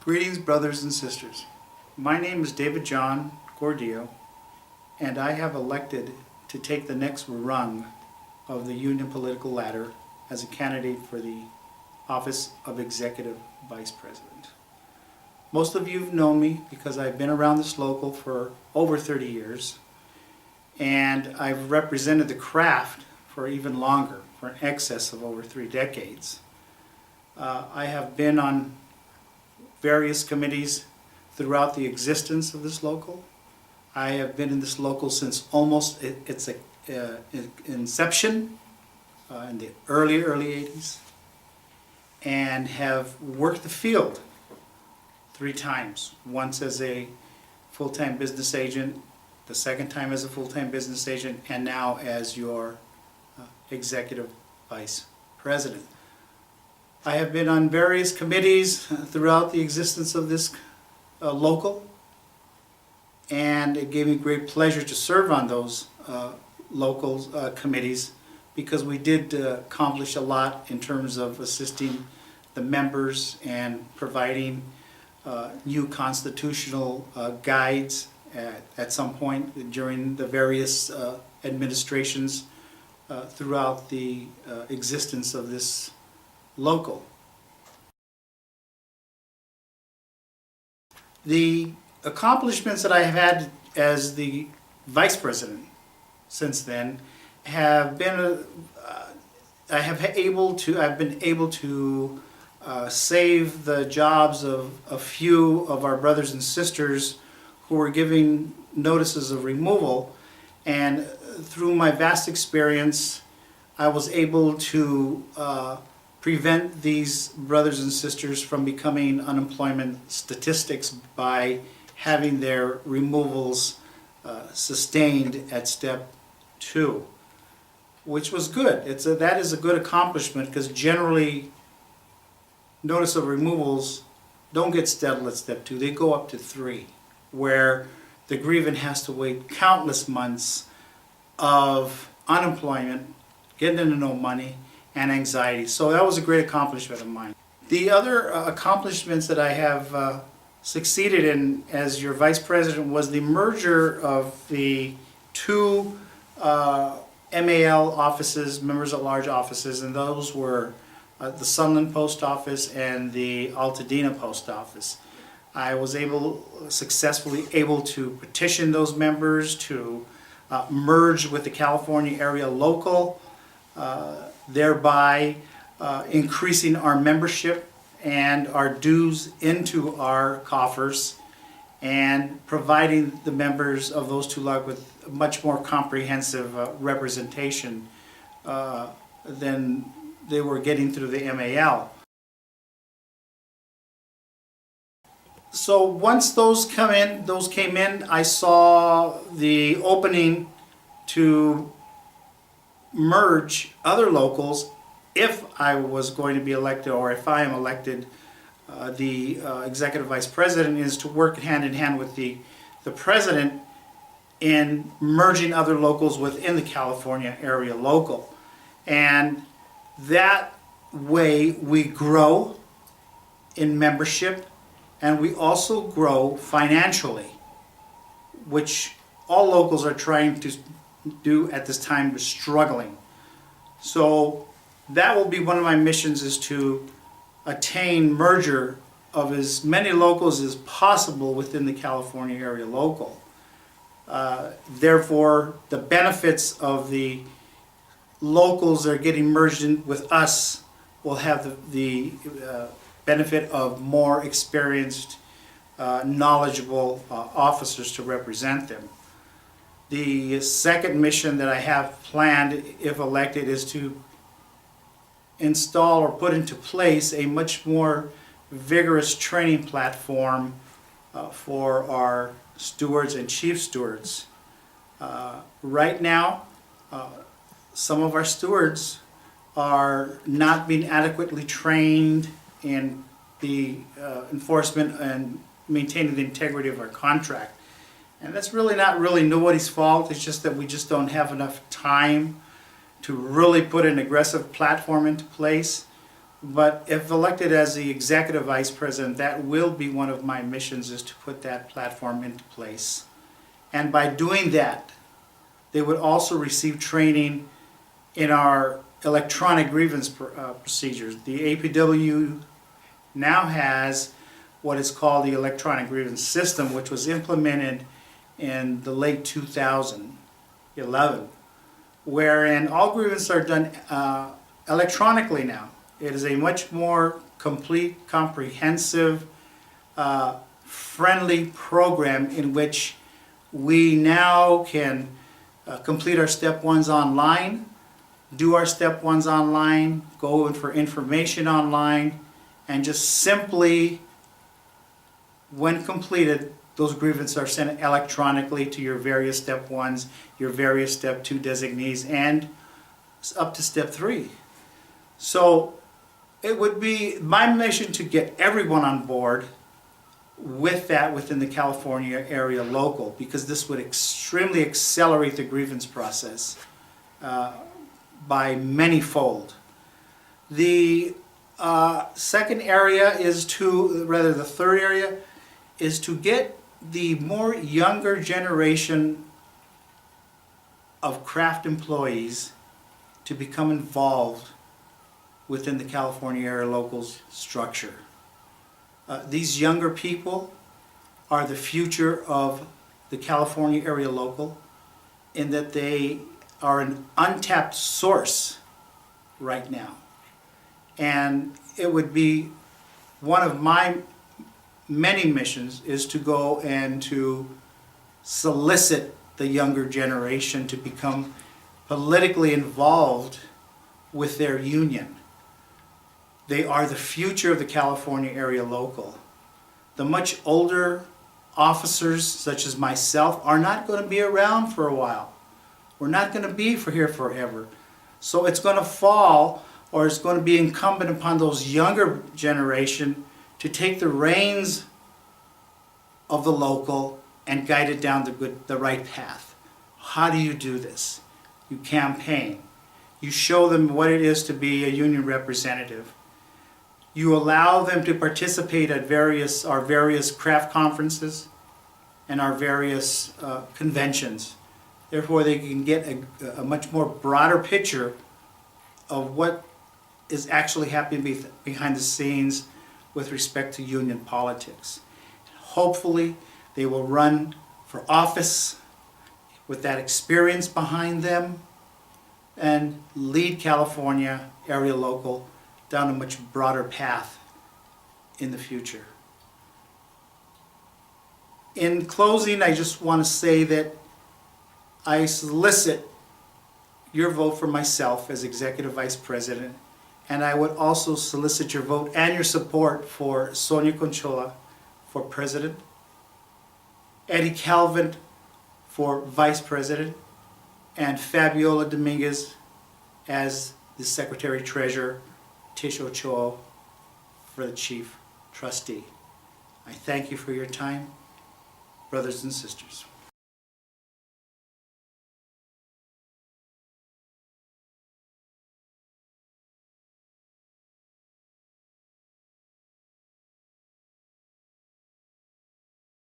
Greetings, brothers and sisters. My name is David John Gordillo, and I have elected to take the next rung of the union political ladder as a candidate for the office of Executive Vice President. Most of you have known me because I've been around this local for over 30 years, and I've represented the craft for even longer, for an excess of over 3 decades. I have been on various committees throughout the existence of this local. I have been in this local since almost its inception in the early 80s, and have worked the field 3 times. Once as a full-time business agent, the second time as a full-time business agent, and now as your Executive Vice President. I have been on various committees throughout the existence of this local, and it gave me great pleasure to serve on those local committees, because we did accomplish a lot in terms of assisting the members and providing new constitutional guides at some point during the various administrations throughout the existence of this local. The accomplishments that I have had as the Vice President since then have been I've been able to save the jobs of a few of our brothers and sisters who were giving notices of removal, and through my vast experience I was able to prevent these brothers and sisters from becoming unemployment statistics by having their removals sustained at step 2, which was good. That is a good accomplishment, because generally notice of removals don't get settled at step 2, they go up to 3, where the grievant has to wait countless months of unemployment, getting into no money, and anxiety. So that was a great accomplishment of mine. The other accomplishments that I have succeeded in as your Vice President was the merger of the 2 MAL offices, members at large offices, and those were the Sunland Post Office and the Altadena Post Office. I was successfully able to petition those members to merge with the California area local, thereby increasing our membership and our dues into our coffers, and providing the members of those 2 logs with much more comprehensive representation than they were getting through the MAL. So once those came in, I saw the opening to merge other locals if I was going to be elected, or if I am elected. The Executive Vice President is to work hand in hand with the President in merging other locals within the California area local. And that way we grow in membership, and we also grow financially, which all locals are trying to do at this time. We're struggling. So that will be one of my missions, is to attain merger of as many locals as possible within the California area local. Therefore, the benefits of the locals that are getting merged in with us will have the benefit of more experienced, knowledgeable officers to represent them. The second mission that I have planned, if elected, is to install or put into place a much more vigorous training platform for our stewards and chief stewards. Right now, some of our stewards are not being adequately trained in the enforcement and maintaining the integrity of our contract. And that's really not nobody's fault. It's just that we just don't have enough time to really put an aggressive platform into place. But if elected as the executive vice president, that will be one of my missions, is to put that platform into place. And by doing that, they would also receive training in our electronic grievance procedures. The APWU now has what is called the electronic grievance system, which was implemented in the late 2011, wherein all grievances are done electronically now. It is a much more complete, comprehensive, friendly program in which we now can complete our step ones online, do our step ones online, go in for information online, and just simply, when completed, those grievances are sent electronically to your various step ones, your various step 2 designees, and up to step 3. So it would be my mission to get everyone on board with that within the California area local, because this would extremely accelerate the grievance process by many-fold. The second area is to, rather the third area, is to get the more younger generation of craft employees to become involved within the California area locals structure. These younger people are the future of the California area local, in that they are an untapped source right now. And it would be one of my many missions is to go and to solicit the younger generation to become politically involved with their union. They are the future of the California area local. The much older officers, such as myself, are not going to be around for a while. We're not going to be here forever. So it's going to fall, or it's going to be incumbent upon those younger generation to take the reins of the local and guide it down the right path. How do you do this? You campaign. You show them what it is to be a union representative. You allow them to participate at our various craft conferences and our various conventions. Therefore, they can get a much more broader picture of what is actually happening behind the scenes with respect to union politics. Hopefully, they will run for office with that experience behind them and lead California area local down a much broader path in the future. In closing, I just want to say that I solicit your vote for myself as Executive Vice President, and I would also solicit your vote and your support for Sonia Canchola for President, Eddie Calvin for Vice President, and Fabiola Dominguez as the Secretary-Treasurer, Tish Ochoa for the Chief Trustee. I thank you for your time, brothers and sisters.